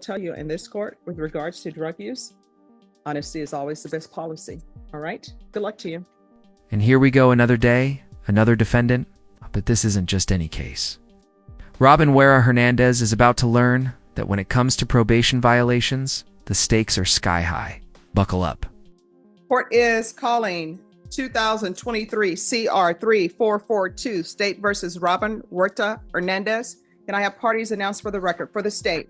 tell you in this court with regards to drug use, honesty is always the best policy. All right? Good luck to you. And here we go, another day, another defendant, but this isn't just any case. Robin Wera Hernandez is about to learn that when it comes to probation violations, the stakes are sky high. Buckle up. Court is calling 2023 CR 3442 State versus Robin Huerta Hernandez. Can I have parties announced for the record for the state?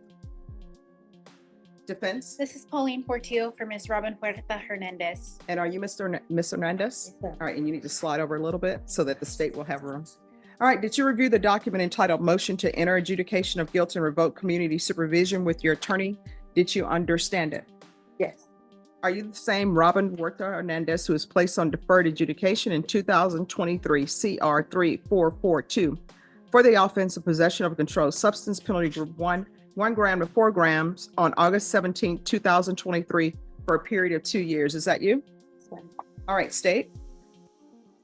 Defense? This is Pauline Portillo for Ms. Robin Huerta Hernandez. And are you Ms. Hernandez? Yes, ma'am. All right, and you need to slide over a little bit so that the state will have room. All right, did you review the document entitled Motion to Enter Adjudication of Guilt and Revoke Community Supervision with your attorney? Did you understand it? Yes. Are you the same Robin Huerta Hernandez who was placed on deferred adjudication in 2023 CR 3442 for the offense of possession of a controlled substance, penalty group 1 gram to 4 grams on August 17, 2023 for a period of 2 years? Is that you? Yes, ma'am. All right, state.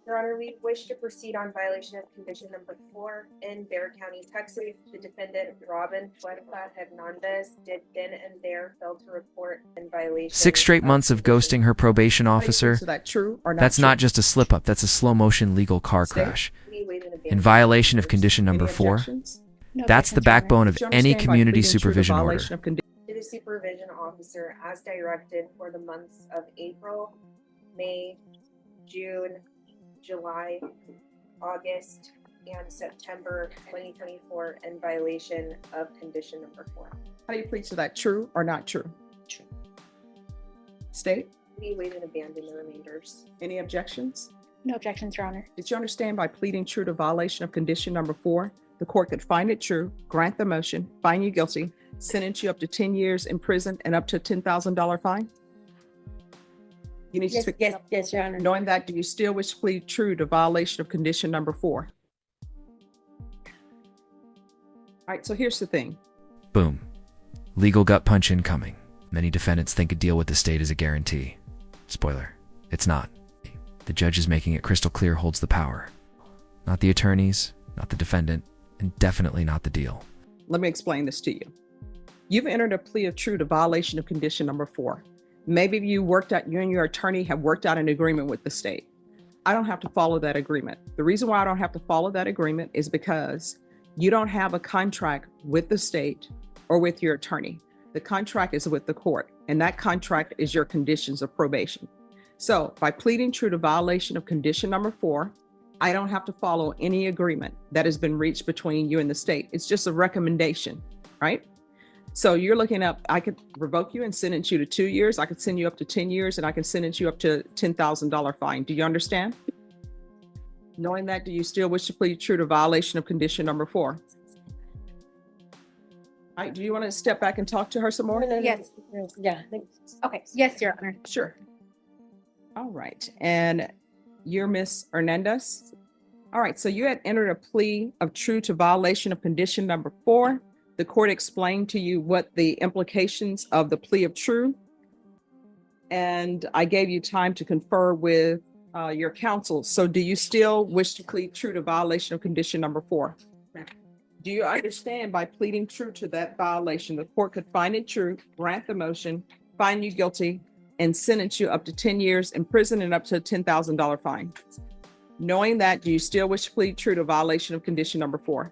Your Honor, we wish to proceed on violation of condition number 4 in Bexar County, Texas. The defendant, Robin Huerta Hernandez, did then and there fail to report in violation. 6 straight months of ghosting her probation officer. Is that true or not? That's true? not just a slip up, that's a slow motion legal car State. crash. We waive and In abandon violation of orders. condition number Any 4, objections? No that's the objections, Your Honor. backbone of Did you any understand by community pleading true to supervision order. violation of condition? To the supervision officer as directed for the months of April, May, June, July, August, and September 2024 in violation of condition number 4. How do you plead to that? True or not true? True. State. We waive and abandon the remainders. Any objections? No objections, Your Honor. Did you understand by pleading true to violation of condition number 4, the court could find it true, grant the motion, find you guilty, sentence you up to 10 years in prison and up to a $10,000 fine? You need to Yes, speak. yes, Your Honor. Knowing that, do you still wish to plead true to violation of condition number 4? All right, so here's the thing. Boom. Legal gut punch incoming. Many defendants think a deal with the state is a guarantee. Spoiler, it's not. The judge is making it crystal clear holds the power. Not the attorneys, not the defendant, and definitely not the deal. Let me explain this to you. You've entered a plea of true to violation of condition number 4. Maybe you and your attorney have worked out an agreement with the state. I don't have to follow that agreement. The reason why I don't have to follow that agreement is because you don't have a contract with the state or with your attorney. The contract is with the court, and that contract is your conditions of probation. So by pleading true to violation of condition number 4, I don't have to follow any agreement that has been reached between you and the state. It's just a recommendation, right? So you're looking up, I could revoke you and sentence you to 2 years. I could send you up to 10 years and I can sentence you up to $10,000 fine. Do you understand? Knowing that, do you still wish to plead true to violation of condition number 4? All right, do you want to step back and talk to her some more? No, Yes. no, yeah. Okay, yes, Your Honor. Sure. All right, and you're Miss Hernandez? All right, so you had entered a plea of true to violation of condition number 4. The court explained to you what the implications of the plea of true. And I gave you time to confer with your counsel. So do you still wish to plead true to violation of condition number 4? Do you understand by pleading true to that violation, the court could find it true, grant the motion, find you guilty, and sentence you up to 10 years in prison and up to a $10,000 fine? Knowing that, do you still wish to plead true to violation of condition number 4?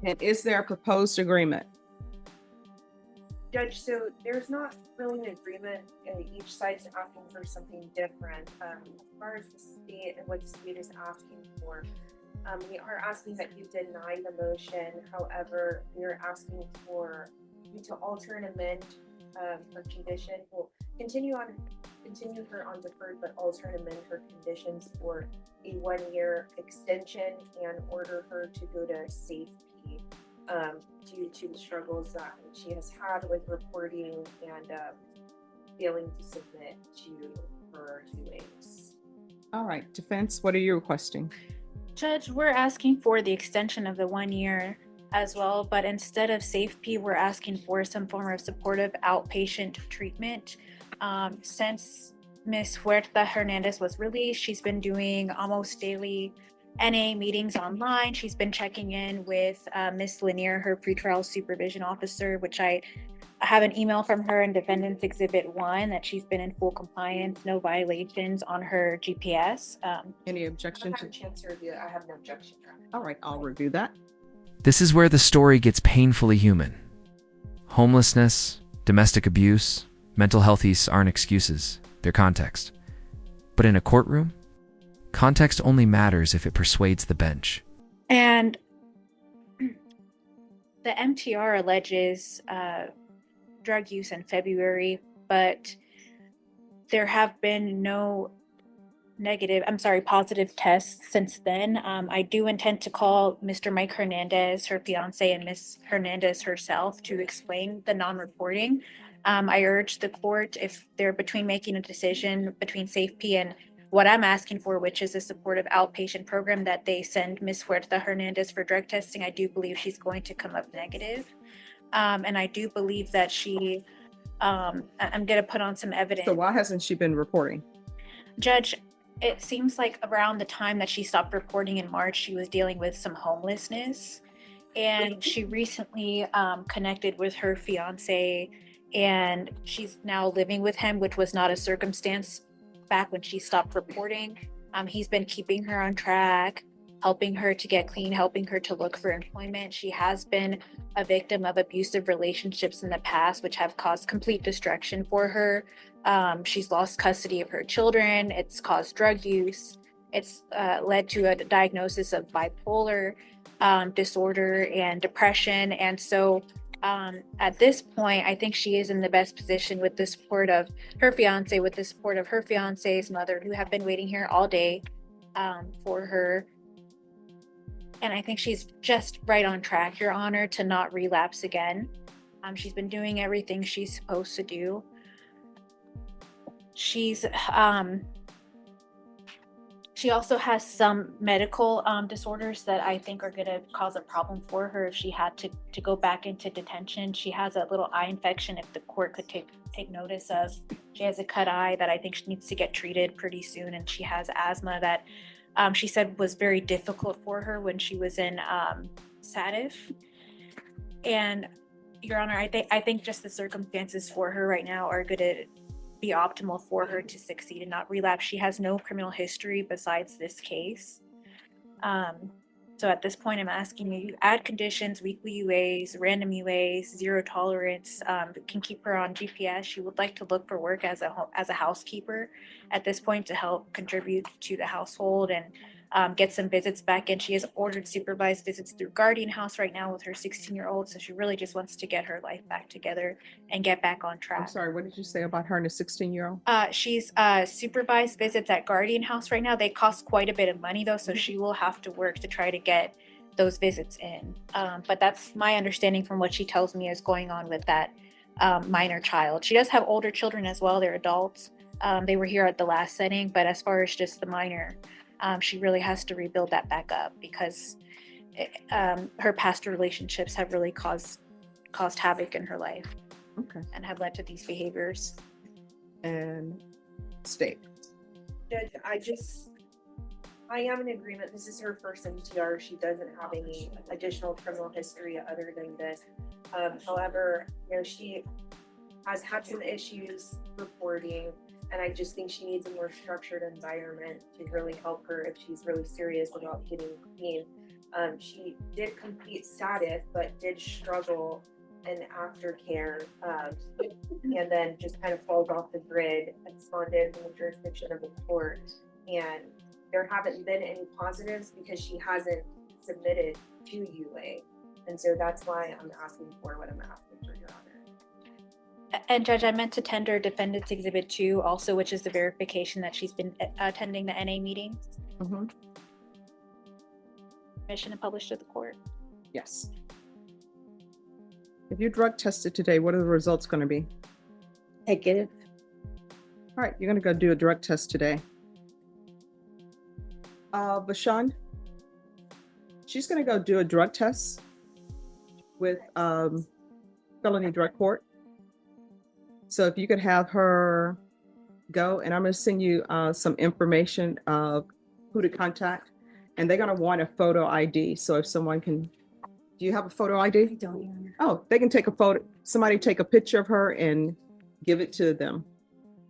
And is there a proposed agreement? Judge, so there's not really an agreement. Each side's asking for something different. As far as the state and what the state is asking for, we are asking that you deny the motion. However, we are asking for you to alter and amend her condition. We'll continue her on deferred, but alter and amend her conditions for a 1-year extension and order her to go to safety due to the struggles that she has had with reporting and failing to submit to her hearings. All right, defense, what are you requesting? Judge, we're asking for the extension of the 1 year as well, but instead of safety, we're asking for some form of supportive outpatient treatment. Since Ms. Huerta Hernandez was released, she's been doing almost daily NA meetings online. She's been checking in with Miss Lanier, her pretrial supervision officer, which I have an email from her in Defendant's Exhibit 1 that she's been in full compliance, no violations on her GPS. Any I objection have a to? chance to review it. I have no objection. All right, I'll review that. This is where the story gets painfully human. Homelessness, domestic abuse, mental health issues aren't excuses, they're context. But in a courtroom, context only matters if it persuades the bench. And the MTR alleges drug use in February, but there have been no positive tests since then. I do intend to call Mr. Mike Hernandez, her fiance, and Miss Hernandez herself to explain the non-reporting. I urge the court, if they're between making a decision between SafeP and what I'm asking for, which is a supportive outpatient program, that they send Miss Huerta Hernandez for drug testing. I do believe she's going to come up negative. And I do believe that I'm going to put on some evidence. So why hasn't she been reporting? Judge, it seems like around the time that she stopped reporting in March, she was dealing with some homelessness. And she recently connected with her fiance, and she's now living with him, which was not a circumstance back when she stopped reporting. He's been keeping her on track, helping her to get clean, helping her to look for employment. She has been a victim of abusive relationships in the past, which have caused complete destruction for her. She's lost custody of her children. It's caused drug use. It's led to a diagnosis of bipolar disorder and depression. And so at this point, I think she is in the best position with the support of her fiance, with the support of her fiance's mother, who have been waiting here all day for her. And I think she's just right on track, Your Honor, to not relapse again. She's been doing everything she's supposed to do. She also has some medical disorders that I think are going to cause a problem for her if she had to go back into detention. She has a little eye infection, if the court could take notice of. She has a cut eye that I think she needs to get treated pretty soon, and she has asthma that she said was very difficult for her when she was in SATIF. And Your Honor, I think just the circumstances for her right now are going to be optimal for her to succeed and not relapse. She has no criminal history besides this case. So at this point, I'm asking you, add conditions, weekly UAs, random UAs, zero tolerance, can keep her on GPS. She would like to look for work as a housekeeper at this point to help contribute to the household and get some visits back in. She has ordered supervised visits through Guardian House right now with her 16-year-old. So she really just wants to get her life back together and get back on track. I'm sorry, what did you say about her and the 16-year-old? She's supervised visits at Guardian House right now. They cost quite a bit of money though, so she will have to work to try to get those visits in. But that's my understanding from what she tells me is going on with that minor child. She does have older children as well. They're adults. They were here at the last setting, but as far as just the minor, she really has to rebuild that back up because her past relationships have really caused havoc in her life. Okay. And have led to these behaviors. And state. Judge, I am in agreement. This is her first MTR. She doesn't have any additional criminal history other than this. However, she has had some issues reporting, and I just think she needs a more structured environment to really help her if she's really serious about getting clean. She did complete SATIF, but did struggle in aftercare, and then just kind of falls off the grid, absconded from the jurisdiction of the court. And there haven't been any positives because she hasn't submitted to UA. And so that's why I'm asking for what I'm asking for, Your Honor. And Judge, I meant to tender Defendant's Exhibit 2 also, which is the verification that she's been attending the NA meeting. Mm-hmm. Permission to publish to the court. Yes. If you drug tested today, what are the results going to be? Negative. All right, you're going to go do a drug test today. Bashan, she's going to go do a drug test with felony drug court. So if you could have her go, and I'm going to send you some information of who to contact And they're going to want a photo ID. So if someone can, do you have a photo I ID? don't, Your Honor. Oh, they can take a photo, somebody take a picture of her and give it to them.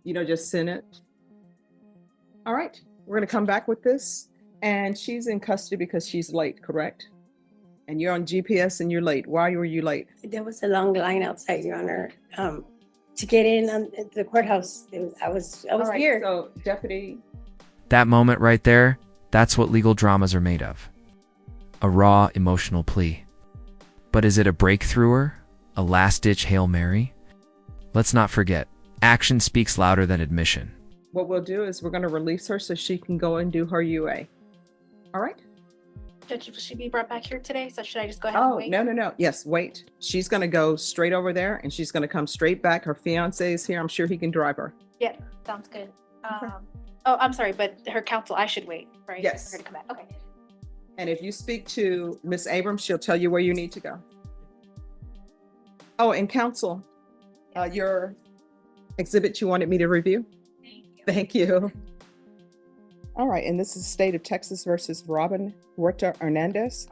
Just send it. All right, we're going to come back with this. And she's in custody because she's late, correct? And you're on GPS and you're late. Why were you late? There was a long line outside, Your Honor, to get in on the courthouse. I was All right, here. So deputy, That moment right there, that's what legal dramas are made of. A raw, emotional plea. But is it a breakthrougher? A last-ditch Hail Mary? Let's not forget, action speaks louder than admission. what we'll do is we're going to release her so she can go and do her UA. All right? Judge, will she be brought back here today? So should I just go ahead and Oh, wait? no. Yes, wait. She's going to go straight over there and she's going to come straight back. Her fiance is here. I'm sure he can drive her. Yeah, sounds good. Oh, I'm sorry, but her counsel, I should wait, right? Yes. For her to come back. Okay. And if you speak to Miss Abrams, she'll tell you where you need to go. Oh, and counsel, your exhibit you wanted me to review? Thank you. Thank you. All right, and this is State of Texas versus Robin Huerta Hernandez.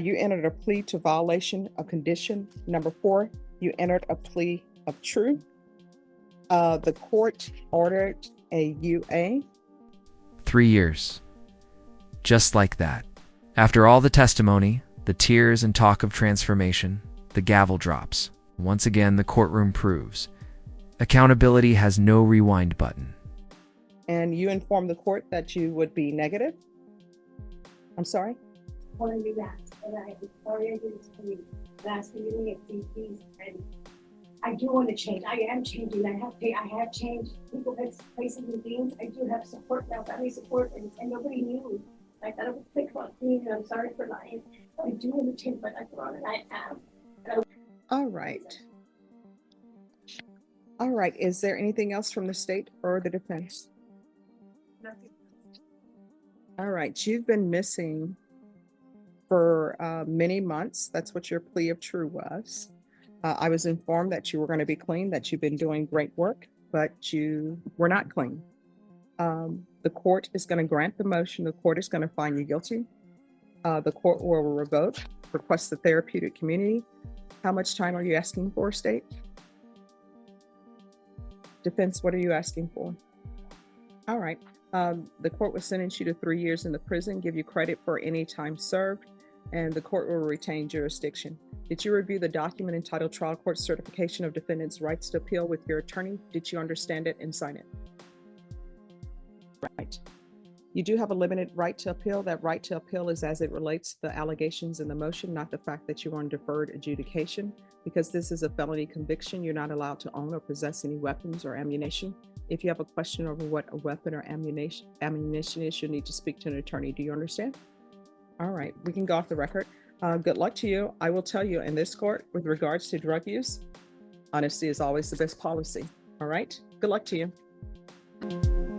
You entered a plea to violation of condition number 4. You entered a plea of true. The court ordered a UA. 3 years. Just like that. After all the testimony, the tears and talk of transformation, the gavel drops. Once again, the courtroom proves accountability has no rewind button. And you informed the court that you would be negative. I'm sorry? Want to be back, and I oriented to me last meeting at DP's, and I do want to change. I am changing. I have changed. People have places and things. I do have support now, family support, and nobody knew. I thought it was quick about me, and I'm sorry for lying. I do want to change, but I thought and I am. All right. All right. Is there anything else from the state or the defense? Nothing. All right. You've been missing for many months. That's what your plea of true was. I was informed that you were going to be clean, that you've been doing great work, but you were not clean. The court is going to grant the motion. The court is going to find you guilty. The court will revoke, request the therapeutic community. How much time are you asking for, state? Defense, what are you asking for? All right. The court will sentence you to 3 years in the prison, give you credit for any time served, and the court will retain jurisdiction. Did you review the document entitled Trial Court Certification of Defendant's Rights to Appeal with your attorney? Did you understand it and sign it? Right. You do have a limited right to appeal. That right to appeal is as it relates to the allegations in the motion, not the fact that you're on deferred adjudication. Because this is a felony conviction, you're not allowed to own or possess any weapons or ammunition. If you have a question over what a weapon or ammunition is, you'll need to speak to an attorney. Do you understand? All right, we can go off the record. Good luck to you. I will tell you in this court, with regards to drug use, honesty is always the best policy. All right, good luck to you.